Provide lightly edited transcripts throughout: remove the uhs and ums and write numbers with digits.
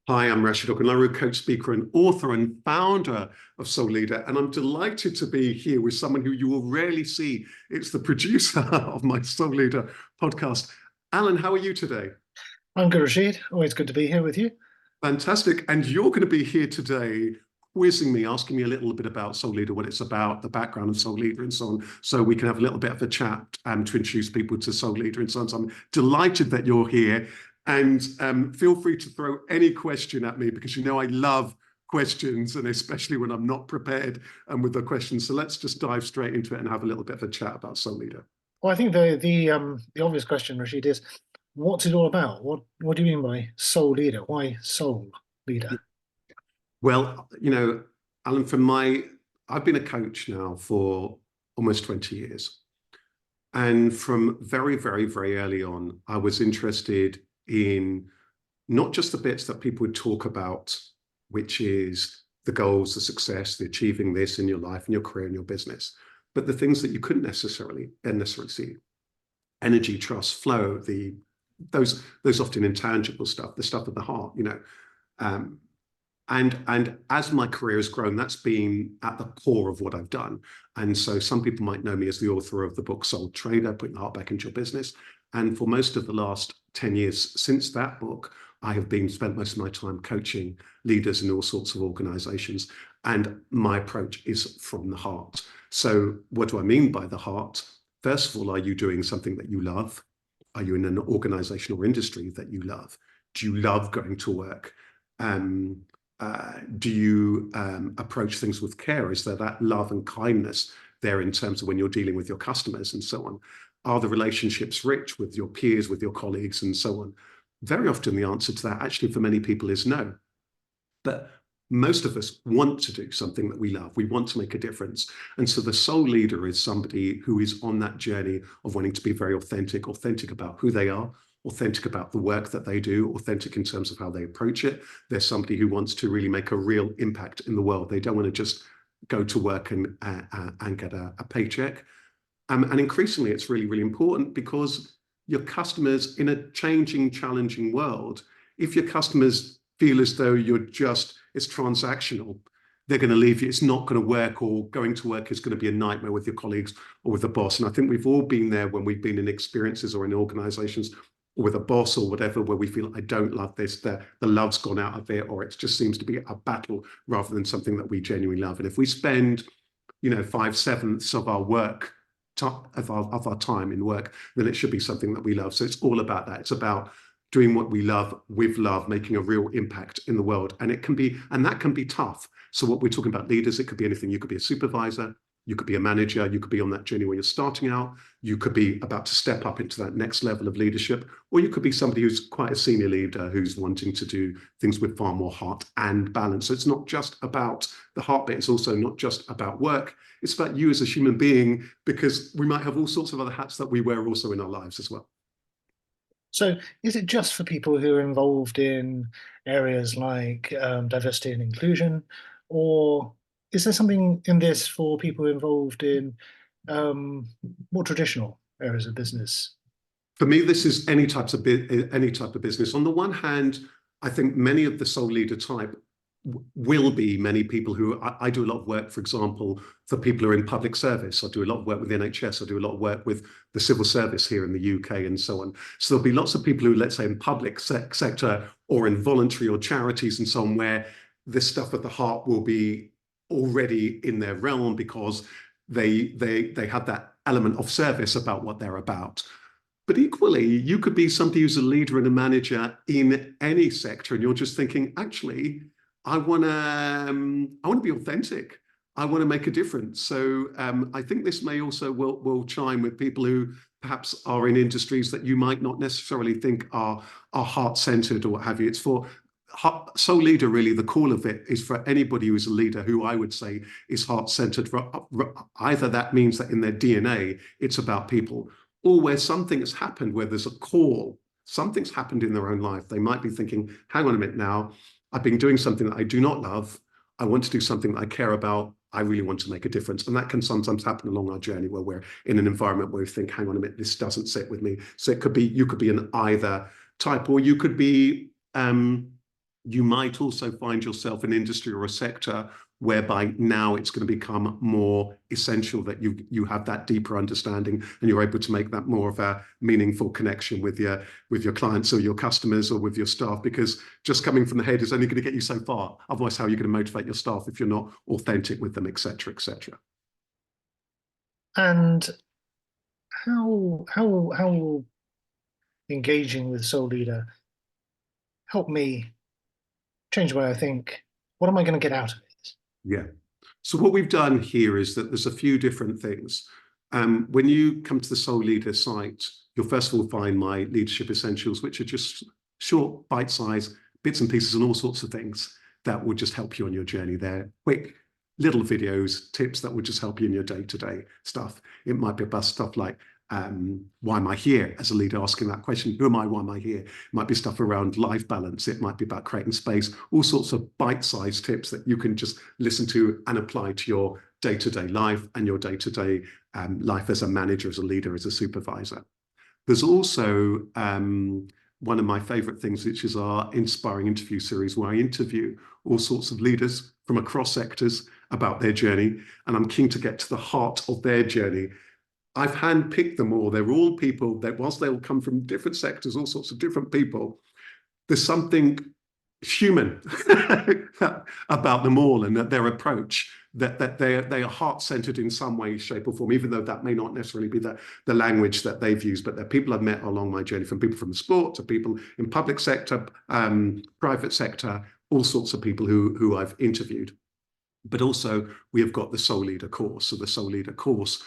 Hi, I'm Rasheed Ogunlaru, coach, speaker, and author and founder of Soul Leader. And I'm delighted to be here with someone who you will rarely see. It's the producer of my Soul Leader podcast. Alan, how are you today? I'm good, Rasheed. Always good to be here with you. Fantastic. And you're going to be here today quizzing me, asking me a little bit about Soul Leader, what it's about, the background of Soul Leader and so on, so we can have a little bit of a chat to introduce people to Soul Leader and so on. So I'm delighted that you're here. And feel free to throw any question at me because you know I love questions, and especially when I'm not prepared with the questions. So let's just dive straight into it and have a little bit of a chat about Soul Leader. Well, I think the obvious question, Rasheed, is what's it all about? What do you mean by soul leader? Why soul leader? Well, Alan, I've been a coach now for almost 20 years. And from very, very, very early on, I was interested in not just the bits that people would talk about, which is the goals, the success, the achieving this in your life, in your career, in your business, but the things that you couldn't necessarily see. Energy, trust, flow, those often intangible stuff, the stuff of the heart, Um, and as my career has grown, that's been at the core of what I've done. And so some people might know me as the author of the book Soul Trader, Putting the Heart Back into Your Business. And for most of the last 10 years since that book, I have spent most of my time coaching leaders in all sorts of organizations. And my approach is from the heart. So what do I mean by the heart? First of all, are you doing something that you love? Are you in an organization or industry that you love? Do you love going to work? Do you approach things with care? Is there that love and kindness there in terms of when you're dealing with your customers and so on? Are the relationships rich with your peers, with your colleagues and so on? Very often the answer to that actually for many people is no. But most of us want to do something that we love. We want to make a difference. And so the soul leader is somebody who is on that journey of wanting to be very authentic about who they are, authentic about the work that they do, authentic in terms of how they approach it. They're somebody who wants to really make a real impact in the world. They don't want to just go to work and get a paycheck. And increasingly, it's really, really important because your customers in a changing, challenging world, if your customers feel as though it's transactional, they're going to leave you. It's not going to work, or going to work is going to be a nightmare with your colleagues or with the boss. And I think we've all been there when we've been in experiences or in organizations or with a boss or whatever, where we feel, I don't love this, the love's gone out of it, or it just seems to be a battle rather than something that we genuinely love. And if we spend, 5/7 of our work, of our time in work, then it should be something that we love. So it's all about that. It's about doing what we love with love, making a real impact in the world. And that can be tough. So what we're talking about leaders, it could be anything. You could be a supervisor, you could be a manager, you could be on that journey where you're starting out, you could be about to step up into that next level of leadership, or you could be somebody who's quite a senior leader who's wanting to do things with far more heart and balance. So it's not just about the heart bit, it's also not just about work, it's about you as a human being, because we might have all sorts of other hats that we wear also in our lives as well. So is it just for people who are involved in areas like diversity and inclusion, or is there something in this for people involved in more traditional areas of business? For me, this is any type of business. On the one hand, I think many of the soul leader type will be many people who I do a lot of work, for example, for people who are in public service. I do a lot of work with the NHS. I do a lot of work with the civil service here in the UK and so on. So there'll be lots of people who, let's say, in public sector or in voluntary or charities and so on, where this stuff at the heart will be already in their realm because they have that element of service about what they're about. But equally, you could be somebody who's a leader and a manager in any sector, and you're just thinking, actually, I want to be authentic. I want to make a difference. So I think this may also will chime with people who perhaps are in industries that you might not necessarily think are heart-centered or what have you. It's for soul leader, really, the call of it is for anybody who is a leader who I would say is heart-centered. Either that means that in their DNA, it's about people, or where something has happened, where there's a call, something's happened in their own life. They might be thinking, hang on a minute now, I've been doing something that I do not love. I want to do something that I care about. I really want to make a difference. And that can sometimes happen along our journey where we're in an environment where we think, hang on a minute, this doesn't sit with me. So you could be an either type, or you could be You might also find yourself in industry or a sector whereby now it's going to become more essential that you have that deeper understanding and you're able to make that more of a meaningful connection with your clients or your customers or with your staff, because just coming from the head is only going to get you so far. Otherwise, how are you going to motivate your staff if you're not authentic with them, etc., etc.? And how will engaging with Soul Leader help me change the way I think? What am I going to get out of it? Yeah. So what we've done here is that there's a few different things. When you come to the Soul Leader site, you'll first of all find my leadership essentials, which are just short, bite-sized bits and pieces and all sorts of things that will just help you on your journey there. Quick little videos, tips that will just help you in your day-to-day stuff. It might be about stuff like, why am I here as a leader, asking that question, who am I, why am I here? It might be stuff around life balance. It might be about creating space, all sorts of bite-sized tips that you can just listen to and apply to your day-to-day life and your day-to-day life as a manager, as a leader, as a supervisor. There's also one of my favorite things, which is our inspiring interview series, where I interview all sorts of leaders from across sectors about their journey. And I'm keen to get to the heart of their journey. I've handpicked them all. They're all people that, whilst they'll come from different sectors, all sorts of different people, there's something human about them all, and that their approach, that they are heart-centered in some way, shape, or form, even though that may not necessarily be the language that they've used. But they're people I've met along my journey, from people from the sport to people in public sector, private sector, all sorts of people who I've interviewed. But also, we have got the Soul Leader course. So the Soul Leader course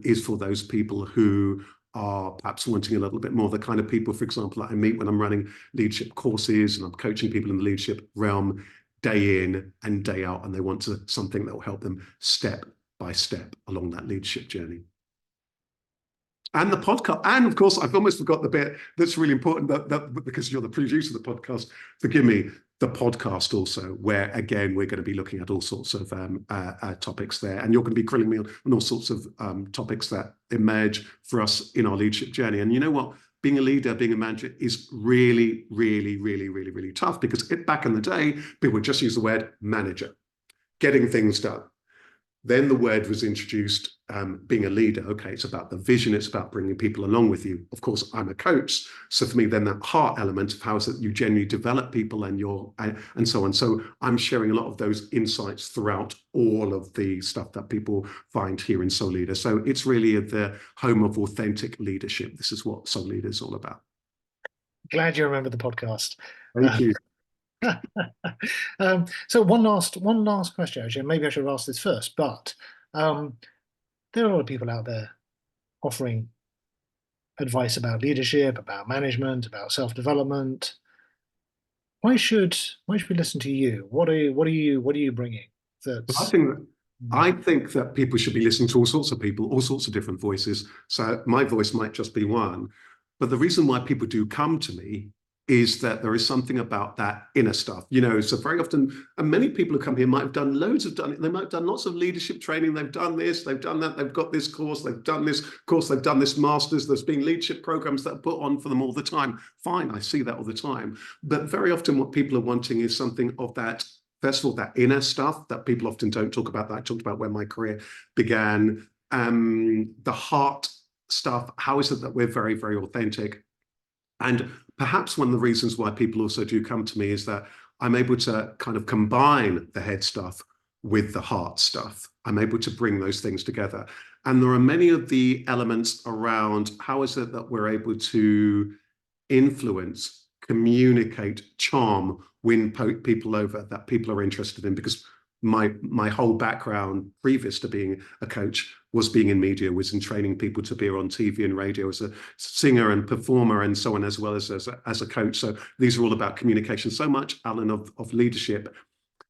is for those people who are perhaps wanting a little bit more, the kind of people, for example, that I meet when I'm running leadership courses and I'm coaching people in the leadership realm day in and day out, and they want something that will help them step by step along that leadership journey. And the podcast, and of course, I've almost forgot the bit that's really important, that because you're the producer of the podcast, forgive me, the podcast also, where again, we're going to be looking at all sorts of topics there. And you're going to be grilling me on all sorts of topics that emerge for us in our leadership journey. And you know what? Being a leader, being a manager is really, really, really, really, really tough, because back in the day, people would just use the word manager, getting things done. Then the word was introduced, being a leader. Okay, it's about the vision. It's about bringing people along with you. Of course, I'm a coach. So for me, then that heart element of how is it you genuinely develop people and so on. So I'm sharing a lot of those insights throughout all of the stuff that people find here in Soul Leader. So it's really the home of authentic leadership. This is what Soul Leader is all about. Glad you remember the podcast. Thank you. So one last question, actually. Maybe I should have asked this first, but there are a lot of people out there offering advice about leadership, about management, about self-development. Why should we listen to you? What are you bringing? That's I think that people should be listening to all sorts of people, all sorts of different voices. So my voice might just be one. But the reason why people do come to me is that there is something about that inner stuff. So very often, and many people who come here might have done they might have done lots of leadership training. They've done this, they've done that, they've got this course, they've done this course, they've done this master's. There's been leadership programs that are put on for them all the time. Fine, I see that all the time. But very often what people are wanting is something of that, first of all, that inner stuff that people often don't talk about. That I talked about when my career began. The heart stuff. How is it that we're very, very authentic? And perhaps one of the reasons why people also do come to me is that I'm able to kind of combine the head stuff with the heart stuff. I'm able to bring those things together. And there are many of the elements around how is it that we're able to influence, communicate, charm, win people over, that people are interested in. Because my whole background previous to being a coach was being in media, was in training people to be on TV and radio as a singer and performer and so on, as well as a coach. So these are all about communication. So much, Alan, of leadership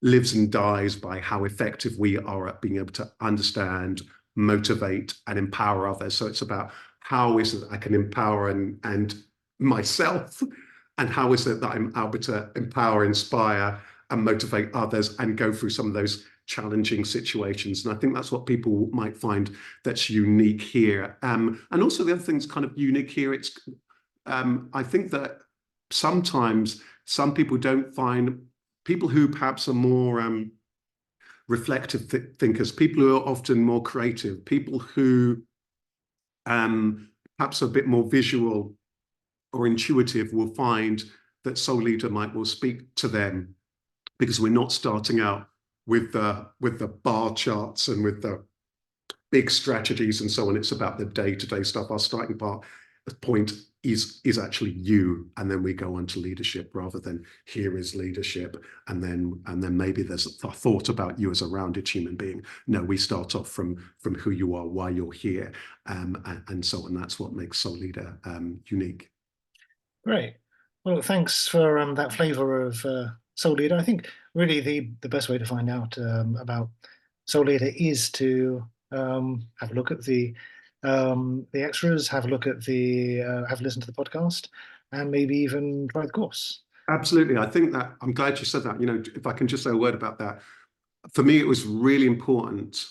lives and dies by how effective we are at being able to understand, motivate, and empower others. So it's about how is it I can empower and myself, and how is it that I'm able to empower, inspire, and motivate others and go through some of those challenging situations. And I think that's what people might find that's unique here. And also the other thing that's kind of unique here, I think that sometimes Some people don't find, people who perhaps are more reflective thinkers, people who are often more creative, people who perhaps are a bit more visual or intuitive will find that Soul Leader will speak to them, because we're not starting out with the bar charts and with the big strategies and so on. It's about the day-to-day stuff. Our starting point is actually you, and then we go on to leadership, rather than here is leadership, and then maybe there's a thought about you as a rounded human being. No, we start off from who you are, why you're here, and so on. That's what makes Soul Leader unique. Great. Well, thanks for that flavour of Soul Leader. I think really the best way to find out about Soul Leader is to have a look at the extras, have a look at have a listen to the podcast, and maybe even try the course. Absolutely. I think that, I'm glad you said that. If I can just say a word about that, for me, it was really important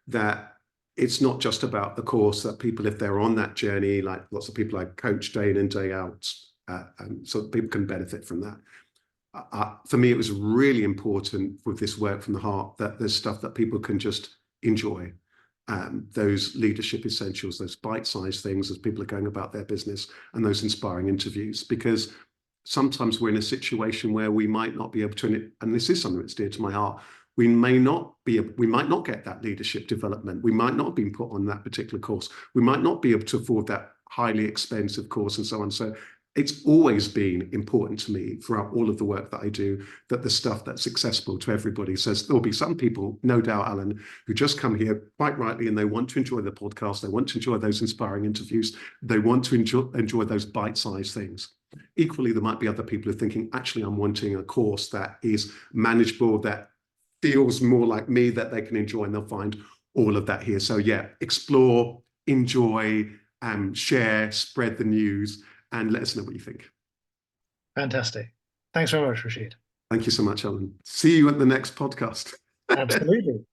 that it's not just about the course, that people, if they're on that journey, like lots of people I coach day in and day out, and so people can benefit from that. For me, it was really important with this work from the heart that there's stuff that people can just enjoy. Those leadership essentials, those bite-sized things as people are going about their business, and those inspiring interviews, because sometimes we're in a situation where we might not be able to, and this is something that's dear to my heart, we might not get that leadership development. We might not have been put on that particular course. We might not be able to afford that highly expensive course and so on. So it's always been important to me throughout all of the work that I do, that the stuff that's accessible to everybody. So there'll be some people, no doubt, Alan, who just come here quite rightly, and they want to enjoy the podcast. They want to enjoy those inspiring interviews. They want to enjoy those bite-sized things. Equally, there might be other people who are thinking, actually, I'm wanting a course that is manageable, that feels more like me, that they can enjoy, and they'll find all of that here. So yeah, explore, enjoy, share, spread the news, and let us know what you think. Fantastic. Thanks very much, Rasheed. Thank you so much, Alan. See you at the next podcast. Absolutely.